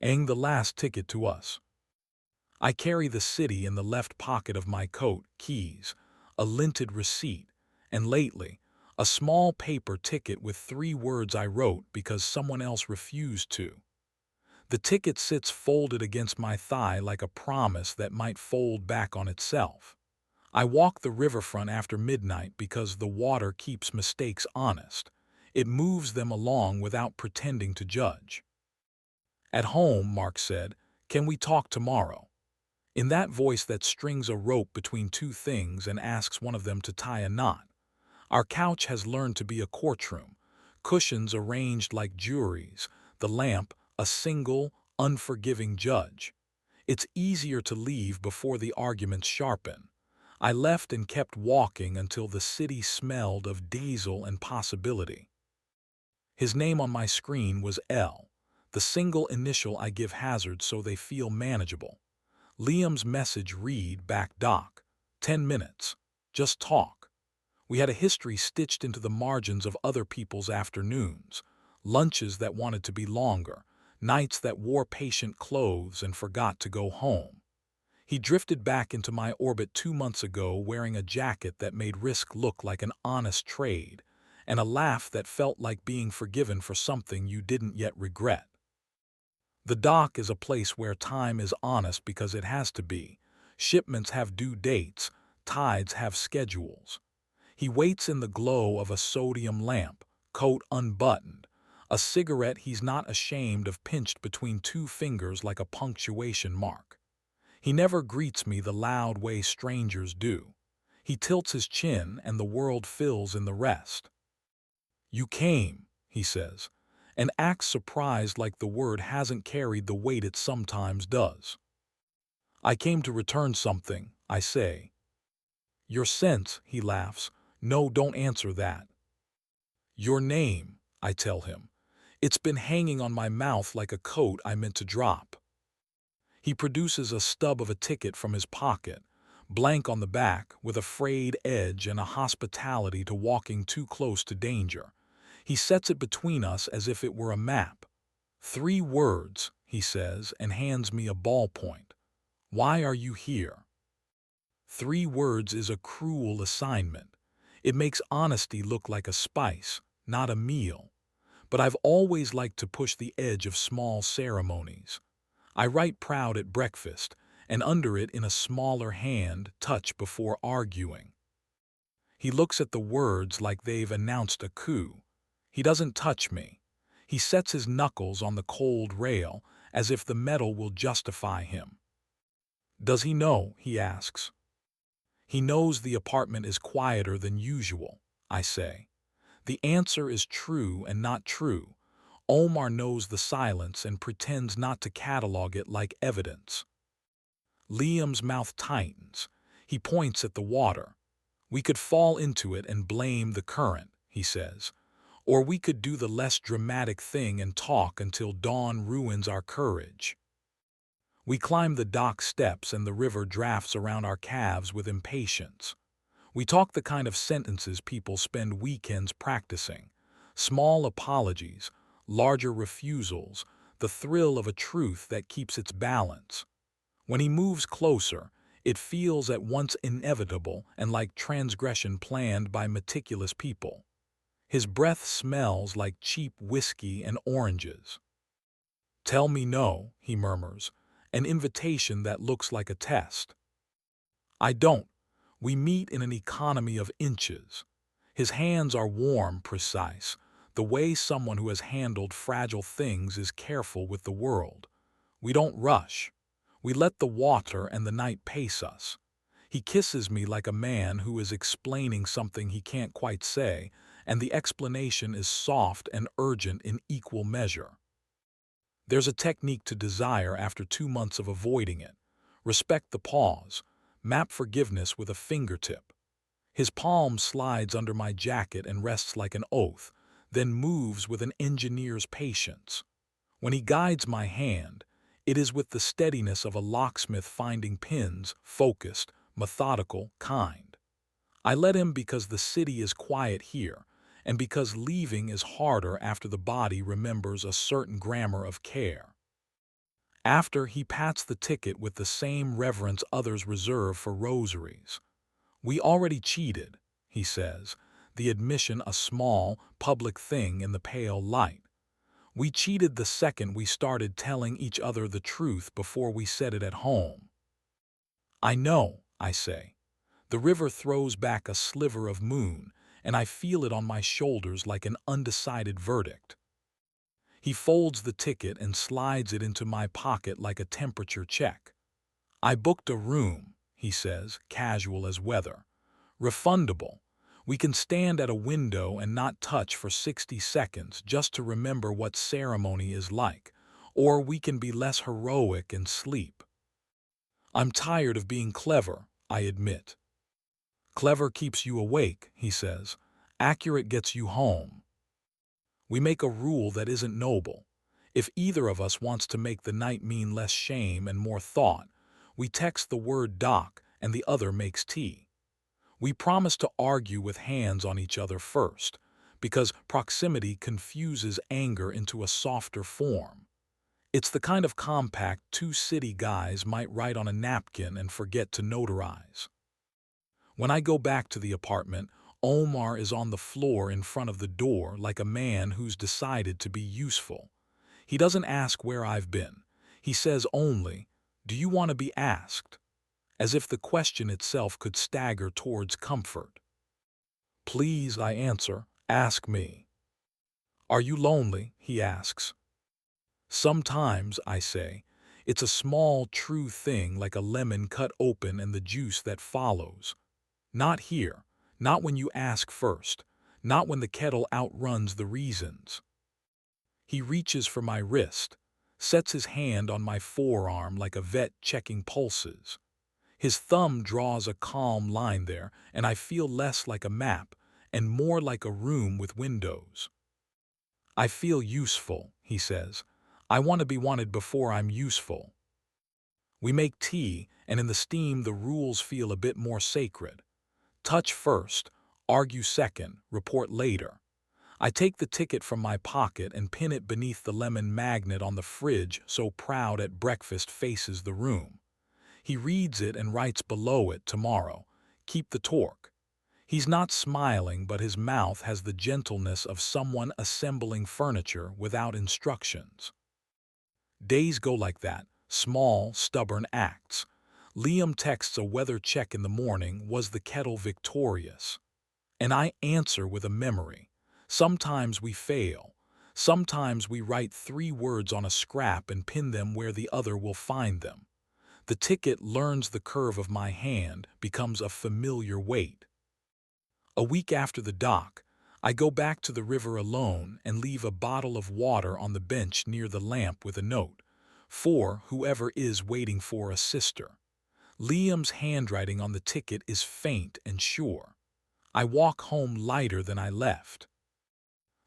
the last ticket to us. I carry the city in the left pocket of my coat, keys, a linted receipt, and lately, a small paper ticket with 3 words I wrote because someone else refused to. The ticket sits folded against my thigh like a promise that might fold back on itself. I walk the riverfront after midnight because the water keeps mistakes honest. It moves them along without pretending to judge. At home, Mark said, can we talk tomorrow? In that voice that strings a rope between two things and asks one of them to tie a knot. Our couch has learned to be a courtroom, cushions arranged like juries, the lamp a single, unforgiving judge. It's easier to leave before the arguments sharpen. I left and kept walking until the city smelled of diesel and possibility. His name on my screen was L, the single initial I give hazards so they feel manageable. Liam's message read back Doc. 10 minutes. Just talk. We had a history stitched into the margins of other people's afternoons, lunches that wanted to be longer, nights that wore patient clothes and forgot to go home. He drifted back into my orbit 2 months ago wearing a jacket that made risk look like an honest trade, and a laugh that felt like being forgiven for something you didn't yet regret. The dock is a place where time is honest because it has to be. Shipments have due dates, tides have schedules. He waits in the glow of a sodium lamp, coat unbuttoned, a cigarette he's not ashamed of pinched between 2 fingers like a punctuation mark. He never greets me the loud way strangers do. He tilts his chin and the world fills in the rest. You came, he says, and acts surprised like the word hasn't carried the weight it sometimes does. I came to return something, I say. Your sense, he laughs. No, don't answer that. Your name, I tell him. It's been hanging on my mouth like a coat I meant to drop. He produces a stub of a ticket from his pocket, blank on the back, with a frayed edge and a hospitality to walking too close to danger. He sets it between us as if it were a map. 3 words, he says, and hands me a ballpoint. Why are you here? 3 words is a cruel assignment. It makes honesty look like a spice, not a meal. But I've always liked to push the edge of small ceremonies. I write proud at breakfast, and under it in a smaller hand, touch before arguing. He looks at the words like they've announced a coup. He doesn't touch me. He sets his knuckles on the cold rail as if the metal will justify him. Does he know? He asks. He knows the apartment is quieter than usual, I say. The answer is true and not true. Omar knows the silence and pretends not to catalog it like evidence. Liam's mouth tightens. He points at the water. We could fall into it and blame the current, he says. Or we could do the less dramatic thing and talk until dawn ruins our courage. We climb the dock steps and the river drafts around our calves with impatience. We talk the kind of sentences people spend weekends practicing. Small apologies, larger refusals, the thrill of a truth that keeps its balance. When he moves closer, it feels at once inevitable and like transgression planned by meticulous people. His breath smells like cheap whiskey and oranges. Tell me no, he murmurs, an invitation that looks like a test. I don't. We meet in an economy of inches. His hands are warm, precise, the way someone who has handled fragile things is careful with the world. We don't rush. We let the water and the night pace us. He kisses me like a man who is explaining something he can't quite say, and the explanation is soft and urgent in equal measure. There's a technique to desire after 2 months of avoiding it. Respect the pause. Map forgiveness with a fingertip. His palm slides under my jacket and rests like an oath, then moves with an engineer's patience. When he guides my hand, it is with the steadiness of a locksmith finding pins, focused, methodical, kind. I let him because the city is quiet here, and because leaving is harder after the body remembers a certain grammar of care. After, he pats the ticket with the same reverence others reserve for rosaries. "We already cheated," he says, the admission a small, public thing in the pale light. "We cheated the second we started telling each other the truth before we said it at home." "I know," I say. The river throws back a sliver of moon, and I feel it on my shoulders like an undecided verdict. He folds the ticket and slides it into my pocket like a temperature check. "I booked a room," he says, casual as weather. "Refundable. We can stand at a window and not touch for 60 seconds just to remember what ceremony is like, or we can be less heroic and sleep." "I'm tired of being clever," I admit. "Clever keeps you awake," he says. "Accurate gets you home." We make a rule that isn't noble. If either of us wants to make the night mean less shame and more thought, we text the word doc and the other makes tea. We promise to argue with hands on each other first, because proximity confuses anger into a softer form. It's the kind of compact two city guys might write on a napkin and forget to notarize. When I go back to the apartment, Omar is on the floor in front of the door like a man who's decided to be useful. He doesn't ask where I've been. He says only, "Do you want to be asked?" As if the question itself could stagger towards comfort. "Please," I answer, "ask me." "Are you lonely?" he asks. "Sometimes," I say. It's a small, true thing like a lemon cut open and the juice that follows. Not here, not when you ask first, not when the kettle outruns the reasons. He reaches for my wrist, sets his hand on my forearm like a vet checking pulses. His thumb draws a calm line there, and I feel less like a map and more like a room with windows. "I feel useful," he says. "I want to be wanted before I'm useful." We make tea, and in the steam the rules feel a bit more sacred. Touch first, argue second, report later. I take the ticket from my pocket and pin it beneath the lemon magnet on the fridge so Proud at breakfast faces the room. He reads it and writes below it tomorrow, "Keep the torque." He's not smiling, but his mouth has the gentleness of someone assembling furniture without instructions. Days go like that, small, stubborn acts. Liam texts a weather check in the morning, "Was the kettle victorious?" And I answer with a memory. Sometimes we fail. Sometimes we write 3 words on a scrap and pin them where the other will find them. The ticket learns the curve of my hand, becomes a familiar weight. A week after the dock, I go back to the river alone and leave a bottle of water on the bench near the lamp with a note, "For whoever is waiting for a sister." Liam's handwriting on the ticket is faint and sure. I walk home lighter than I left.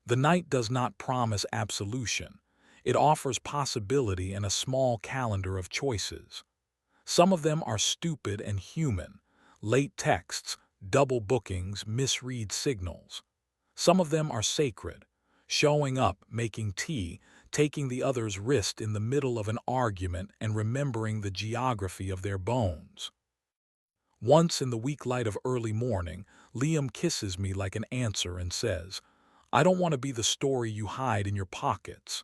The night does not promise absolution. It offers possibility and a small calendar of choices. Some of them are stupid and human, late texts, double bookings, misread signals. Some of them are sacred, showing up, making tea, taking the other's wrist in the middle of an argument and remembering the geography of their bones. Once in the weak light of early morning, Liam kisses me like an answer and says, "I don't want to be the story you hide in your pockets."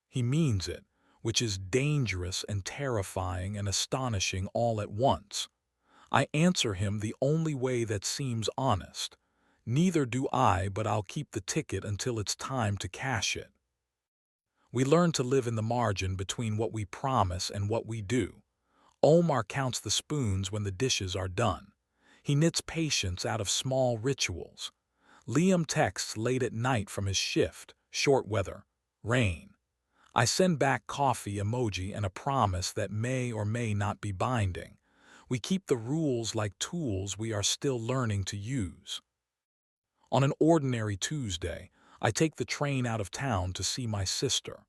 He means it, which is dangerous and terrifying and astonishing all at once. I answer him the only way that seems honest. "Neither do I, but I'll keep the ticket until it's time to cash it." We learn to live in the margin between what we promise and what we do. Omar counts the spoons when the dishes are done. He knits patience out of small rituals. Liam texts late at night from his shift, short weather, rain. I send back coffee emoji and a promise that may or may not be binding. We keep the rules like tools we are still learning to use. On an ordinary Tuesday, I take the train out of town to see my sister.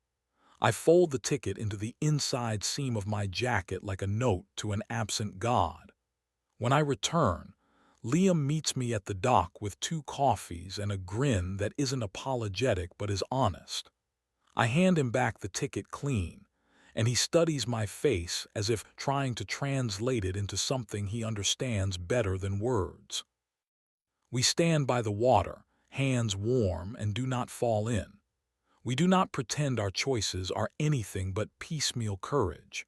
I fold the ticket into the inside seam of my jacket like a note to an absent god. When I return, Liam meets me at the dock with 2 coffees and a grin that isn't apologetic but is honest. I hand him back the ticket clean, and he studies my face as if trying to translate it into something he understands better than words. We stand by the water, hands warm, and do not fall in. We do not pretend our choices are anything but piecemeal courage.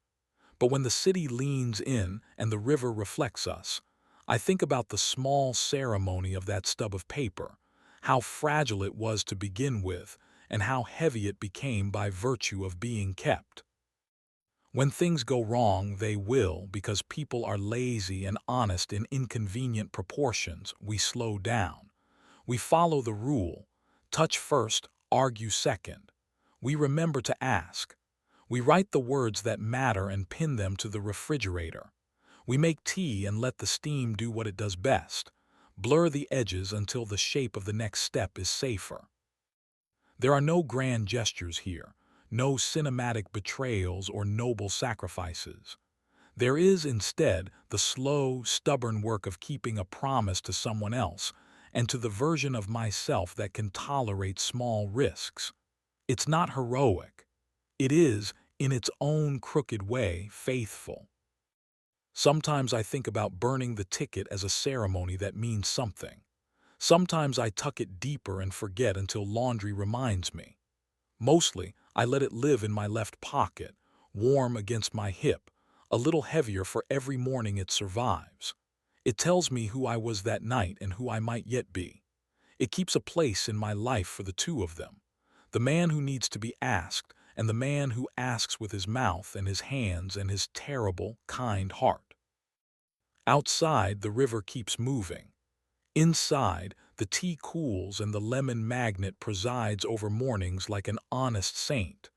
But when the city leans in and the river reflects us, I think about the small ceremony of that stub of paper, how fragile it was to begin with, and how heavy it became by virtue of being kept. When things go wrong, they will, because people are lazy and honest in inconvenient proportions. We slow down. We follow the rule: touch first, argue second. We remember to ask. We write the words that matter and pin them to the refrigerator. We make tea and let the steam do what it does best: blur the edges until the shape of the next step is safer. There are no grand gestures here, no cinematic betrayals or noble sacrifices. There is, instead, the slow, stubborn work of keeping a promise to someone else and to the version of myself that can tolerate small risks. It's not heroic. It is, in its own crooked way, faithful. Sometimes I think about burning the ticket as a ceremony that means something. Sometimes I tuck it deeper and forget until laundry reminds me. Mostly, I let it live in my left pocket, warm against my hip, a little heavier for every morning it survives. It tells me who I was that night and who I might yet be. It keeps a place in my life for the two of them: the man who needs to be asked, and the man who asks with his mouth and his hands and his terrible, kind heart. Outside, the river keeps moving. Inside, the tea cools and the lemon magnet presides over mornings like an honest saint.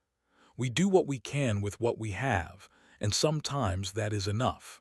We do what we can with what we have, and sometimes that is enough.